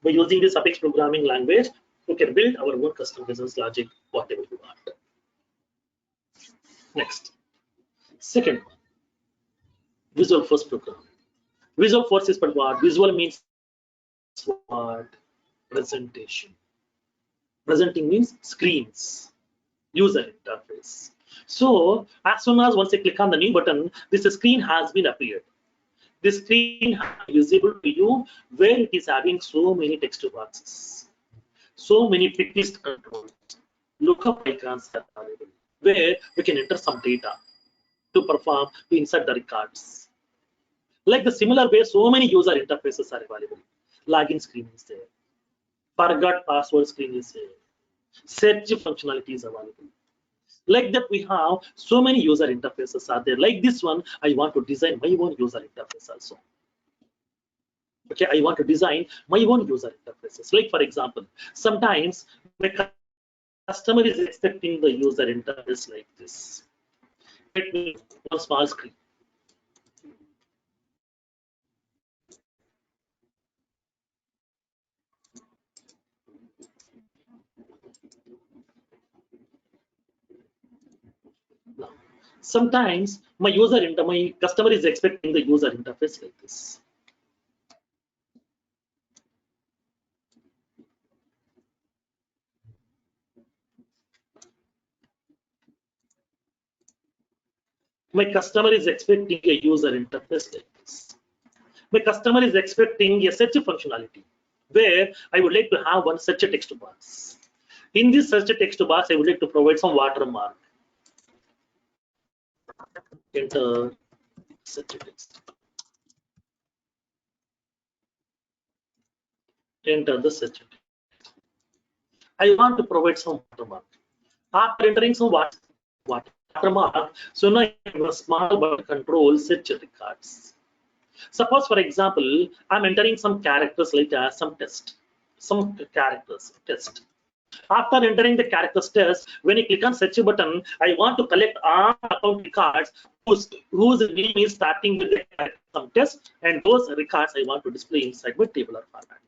By using this Apex programming language, we can build our own custom business logic, whatever we want. Next, second one, Visualforce programming. Visualforce is what? Visual means what? Presentation. Presenting means screens, user interface. So as soon as once I click on the new button, this screen has been appeared. This screen is visible to you where it is having so many text boxes, so many pick list controls, lookup icons are available, where we can enter some data to perform, to insert the records. Like the similar way, so many user interfaces are available. Login screen is there, forgot password screen is there, search functionality is available. Like that, we have so many user interfaces are there. Like this one, I want to design my own user interface also. Okay, I want to design my own user interfaces. Like for example, sometimes my customer is expecting the user interface like this. Let me one small screen. Sometimes my customer is expecting the user interface like this. My customer is expecting a user interface like this. My customer is expecting a search functionality where I would like to have one search text box. In this search text box, I would like to provide some watermark. Enter search text. Enter the search text. I want to provide some watermark. After entering some watermark, so now I have a small button control search records. Suppose, for example, I'm entering some characters like some text, some characters test. After entering the characters test, when I click on search button, I want to collect all account records whose name is starting with the some test, and those records I want to display inside my tabular format.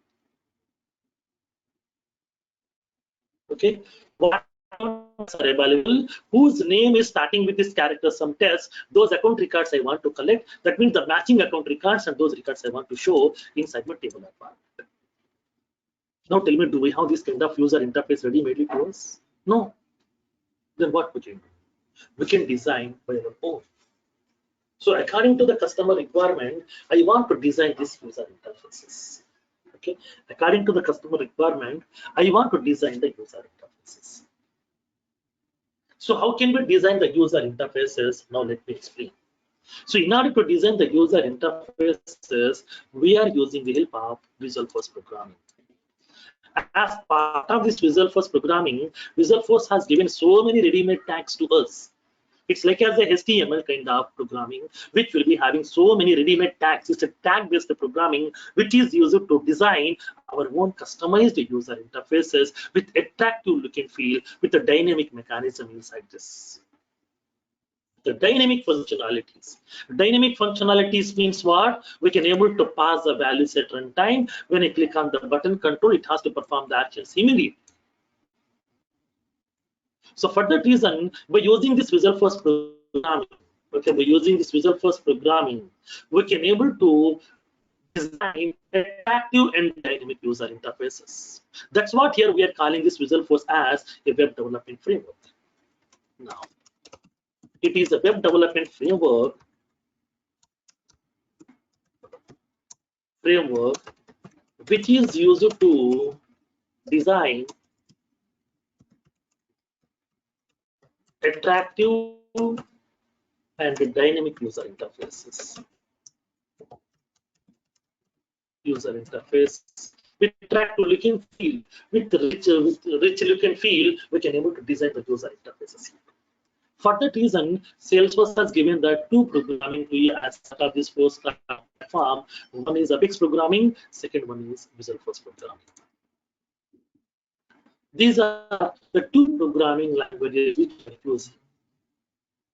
Okay, what accounts are available whose name is starting with this character some test, those account records I want to collect. That means the matching account records and those records I want to show inside my tabular format. Now tell me, do we have this kind of user interface ready-made to us? No. Then what we can do? We can design by our own. So according to the customer requirement, I want to design these user interfaces. Okay. According to the customer requirement, I want to design the user interfaces. So how can we design the user interfaces? Now let me explain. So in order to design the user interfaces, we are using the help of Visualforce programming. As part of this Visualforce programming, Visualforce has given so many ready-made tags to us. It's like as a HTML kind of programming, which will be having so many ready-made tags. It's a tag-based programming, which is used to design our own customized user interfaces with attractive look and feel, with a dynamic mechanism inside this. The dynamic functionalities. Dynamic functionalities means what? We can able to pass the values at runtime. When I click on the button control, it has to perform the actions immediately. So for that reason, by using this Visual Force programming, okay, by using this Visual Force programming, we can able to design attractive and dynamic user interfaces. That's what here we are calling this Visual Force as a web development framework. Now, it is a web development framework which is used to design attractive and dynamic user interfaces. With attractive look and feel, with rich look and feel, we can able to design the user interfaces. For that reason, Salesforce has given the two programming tool as part of this Force platform. One is Apex programming, second one is Visual Force programming. These are the two programming languages which we use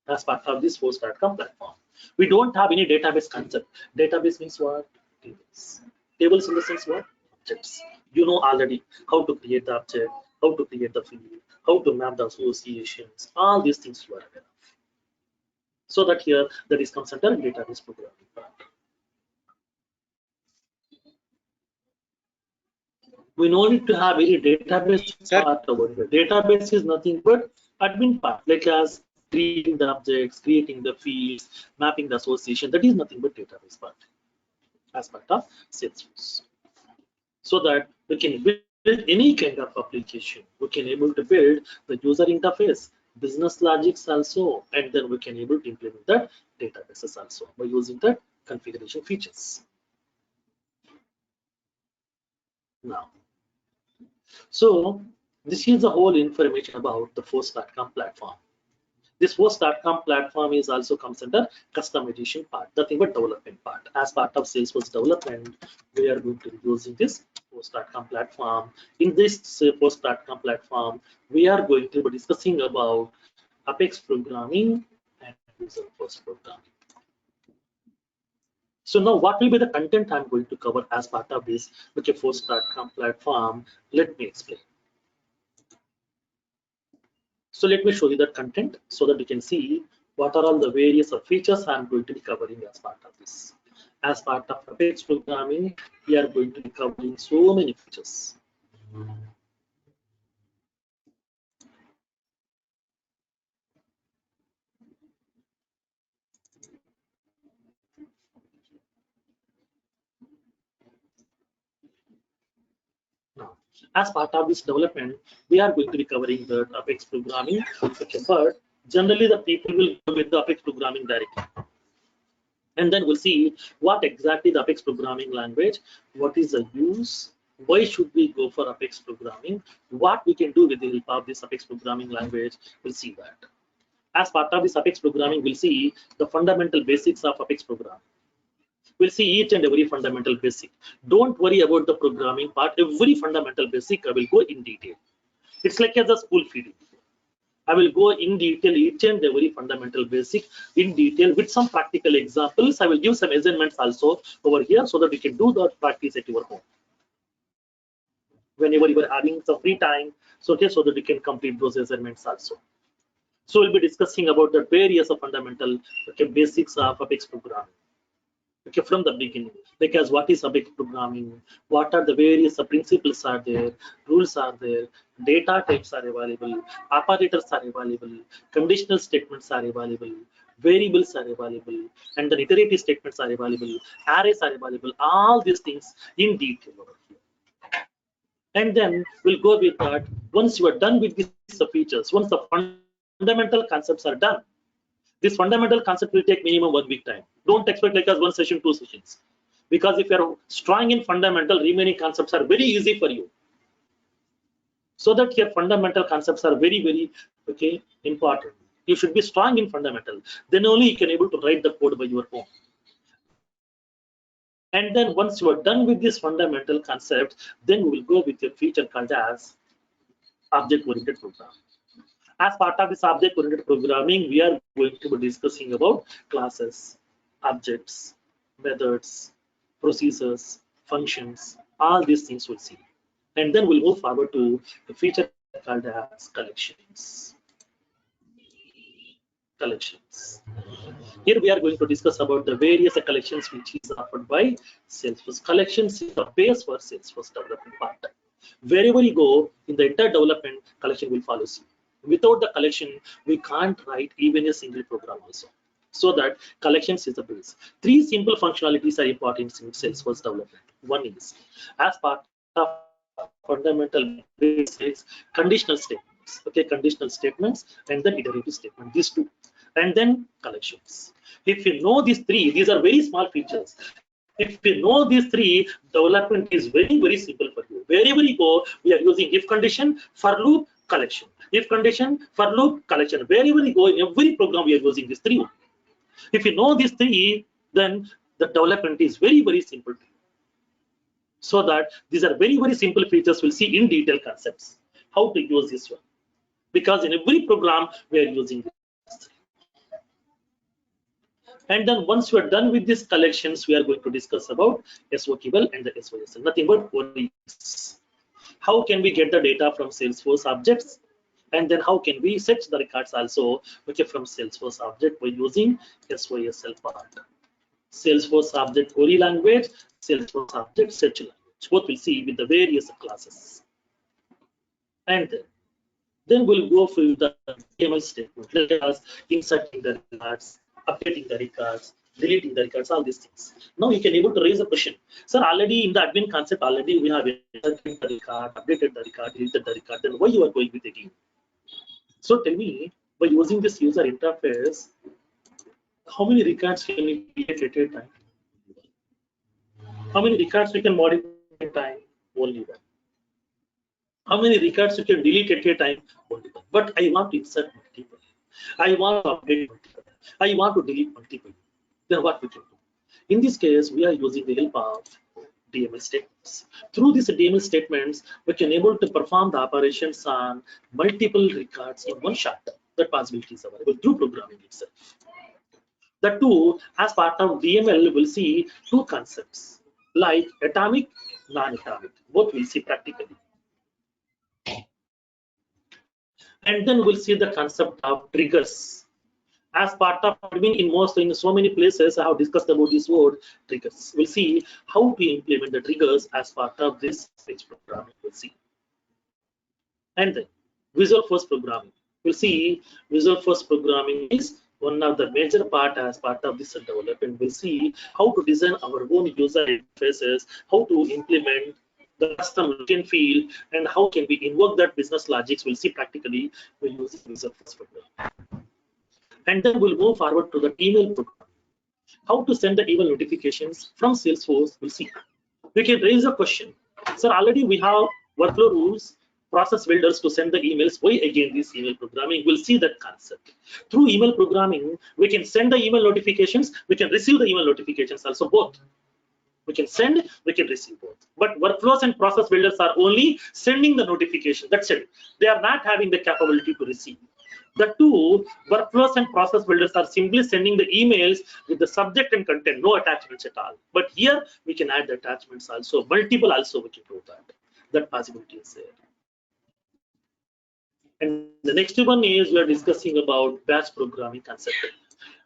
as part of this Force.com platform. We don't have any database concept. Database means what? Tables. Tables in the sense what? Objects. You know already how to create the object, how to create the field, how to map the associations, all these things you are aware of. So that here that is comes under database programming part. We no need to have any database part over here. Database is nothing but admin part, like as creating the objects, creating the fields, mapping the association. That is nothing but database part as part of Salesforce. So that we can build any kind of application. We can able to build the user interface, business logics also, and then we can able to implement that databases also by using the configuration features. Now, so this is the whole information about the Force.com platform. This Force.com platform is also comes under customization part, nothing but development part. As part of Salesforce development, we are going to be using this Force.com platform. In this Force.com platform, we are going to be discussing about Apex programming and Visual Force programming. So now what will be the content I'm going to cover as part of this Force.com platform? Let me explain. So let me show you the content so that you can see what are all the various features I'm going to be covering as part of this. As part of Apex programming, we are going to be covering so many features. Now, as part of this development, we are going to be covering the Apex programming. Okay, but generally the people will go with the Apex programming directly. And then we'll see what exactly the Apex programming language, what is the use, why should we go for Apex programming, what we can do with the help of this Apex programming language. We'll see that. As part of this Apex programming, we'll see the fundamental basics of Apex programming. We'll see each and every fundamental basic. Don't worry about the programming part. Every fundamental basic I will go in detail. It's like as a school feeding. I will go in detail each and every fundamental basic in detail with some practical examples. I will give some assignments also over here so that you can do the practice at your home. Whenever you are having some free time, so that you can complete those assignments also. So we'll be discussing about the various fundamental basics of Apex programming. Okay, from the beginning, because what is Apex programming, what are the various principles are there, rules are there, data types are available, operators are available, conditional statements are available, variables are available, and the iterative statements are available, arrays are available, all these things in detail over here. And then we'll go with that. Once you are done with these features, once the fundamental concepts are done, this fundamental concept will take minimum 1 week time. Don't expect like as 1 session, 2 sessions. Because if you're strong in fundamental, remaining concepts are very easy for you. So that your fundamental concepts are very, very important. You should be strong in fundamental. Then only you can able to write the code by your own. And then once you are done with this fundamental concept, then we will go with a feature called as object-oriented programming. As part of this object-oriented programming, we are going to be discussing about classes, objects, methods, procedures, functions, all these things we'll see. And then we'll move forward to the feature called as collections. collections. Here we are going to discuss about the various collections which is offered by Salesforce. Collections is the base for Salesforce development part. Wherever you go in the entire development, collection will follow you. Without the collection, we can't write even a single program also. So that collections is the base. Three simple functionalities are important in Salesforce development. One is, as part of fundamental basics, conditional statements. Okay, conditional statements and then iterative statement. These two, and then collections. If you know these three, these are very small features. If you know these three, development is very simple for you. Wherever you go, we are using if condition, for loop, collection. If condition, for loop, collection. Wherever you go, in every program, we are using these three. If you know these three, then the development is very simple. So that these are very simple features. We'll see in detail concepts how to use this one, because in every program we are using this. And then once we are done with these collections, we are going to discuss about SOQL and the SOSL. Nothing but queries. How can we get the data from Salesforce objects? And then how can we set the records also from Salesforce object by using SOSL part. Salesforce object query language, Salesforce object search language. Both we'll see with the various classes. And then we'll go through the HTML statement. Let us inserting the records, updating the records, deleting the records, all these things. Now you can able to raise a question. Sir, already in the admin concept, already we have inserted the record, updated the record, deleted the record. Then why you are going with again? So tell me, by using this user interface, how many records can we create at a time? How many records we can modify at a time? Only one. How many records you can delete at a time? Only one. But I want to insert multiple. I want to update multiple. I want to delete multiple. Then what we can do? In this case, we are using the help of DML statements. Through these DML statements, we can able to perform the operations on multiple records in one shot. That possibility is available through programming itself. The two, as part of DML, we'll see two concepts like atomic, non-atomic. Both we'll see practically. And then we'll see the concept of triggers. As part of admin in so many places, I have discussed about this word triggers. We'll see how to implement the triggers as part of this page programming. We'll see. And then Visual Force programming. We'll see Visual Force programming is one of the major part as part of this development. We'll see how to design our own user interfaces, how to implement the custom look and feel, and how can we invoke that business logics. We'll see practically by using Visual Force programming. And then we'll move forward to the email program. How to send the email notifications from Salesforce, we'll see. We can raise a question. Sir, already we have workflow rules, process builders to send the emails. Why again this email programming? We'll see that concept. Through email programming, we can send the email notifications, we can receive the email notifications also, both. We can send, we can receive both. But workflows and process builders are only sending the notification. That's it. They are not having the capability to receive. The two, workflows and process builders, are simply sending the emails with the subject and content, no attachments at all. But here we can add the attachments also, multiple also we can do that. That possibility is there. And the next one is we are discussing about batch programming concept.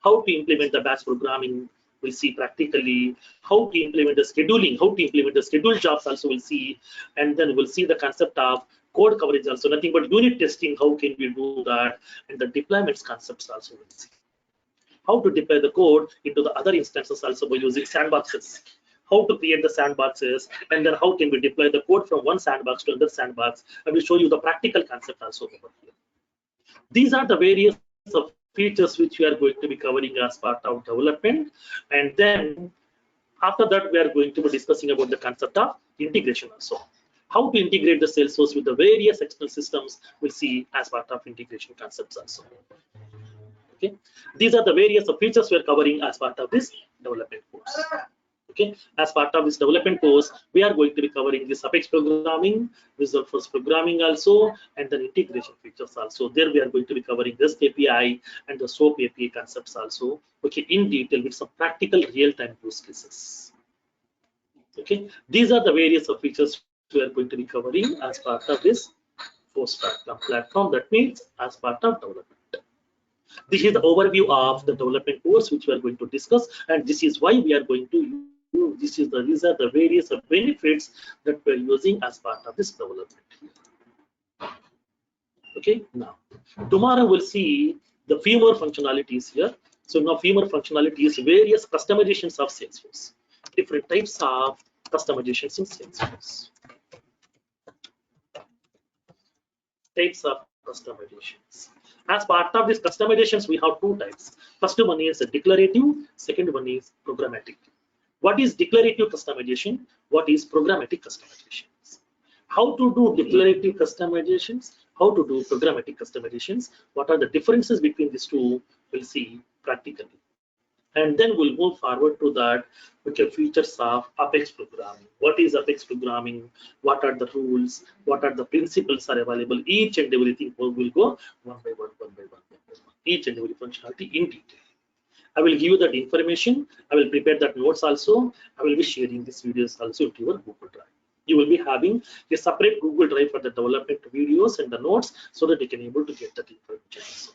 How to implement the batch programming, we'll see practically. How to implement the scheduling, how to implement the scheduled jobs also we'll see. And then we'll see the concept of code coverage also, nothing but unit testing, how can we do that, and the deployments concepts also we'll see. How to deploy the code into the other instances also by using sandboxes. How to create the sandboxes, and then how can we deploy the code from one sandbox to another sandbox. I will show you the practical concept also over here. These are the various features which we are going to be covering as part of development, and then after that we are going to be discussing about the concept of integration also. How to integrate the Salesforce with the various external systems, we'll see as part of integration concepts also. Okay, these are the various features we are covering as part of this development course. Okay, as part of this development course, we are going to be covering this Apex programming, Visual Force programming also, and then integration features also. There we are going to be covering REST API and the SOAP API concepts also. Okay, in detail with some practical real-time use cases. Okay, these are the various features we are going to be covering as part of this Force platform. That means as part of development. This is the overview of the development course which we are going to discuss, and this is why we are going to use. These are the various benefits that we're using as part of this development. Okay, now tomorrow we'll see the few more functionalities here. So now few more functionalities, various customizations of Salesforce, different types of customizations in Salesforce. Types of customizations. As part of these customizations, we have two types. First one is declarative, second one is programmatic. What is declarative customization? What is programmatic customizations? How to do declarative customizations? How to do programmatic customizations? What are the differences between these two? We'll see practically. And then we'll move forward to that with the features of Apex programming. What is Apex programming? What are the rules? What are the principles are available? Each and everything will go one by one. Each and every functionality in detail. I will give you that information. I will prepare that notes also. I will be sharing these videos also to your Google Drive. You will be having a separate Google Drive for the development videos and the notes so that you can able to get that information also.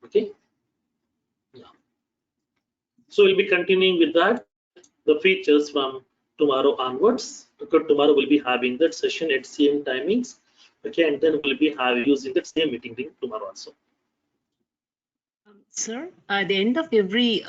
Okay. Yeah. So we'll be continuing with that, the features from tomorrow onwards. Because tomorrow we'll be having that session at same timings. Okay, and then we'll be using the same meeting link tomorrow also. Sir, at the end of every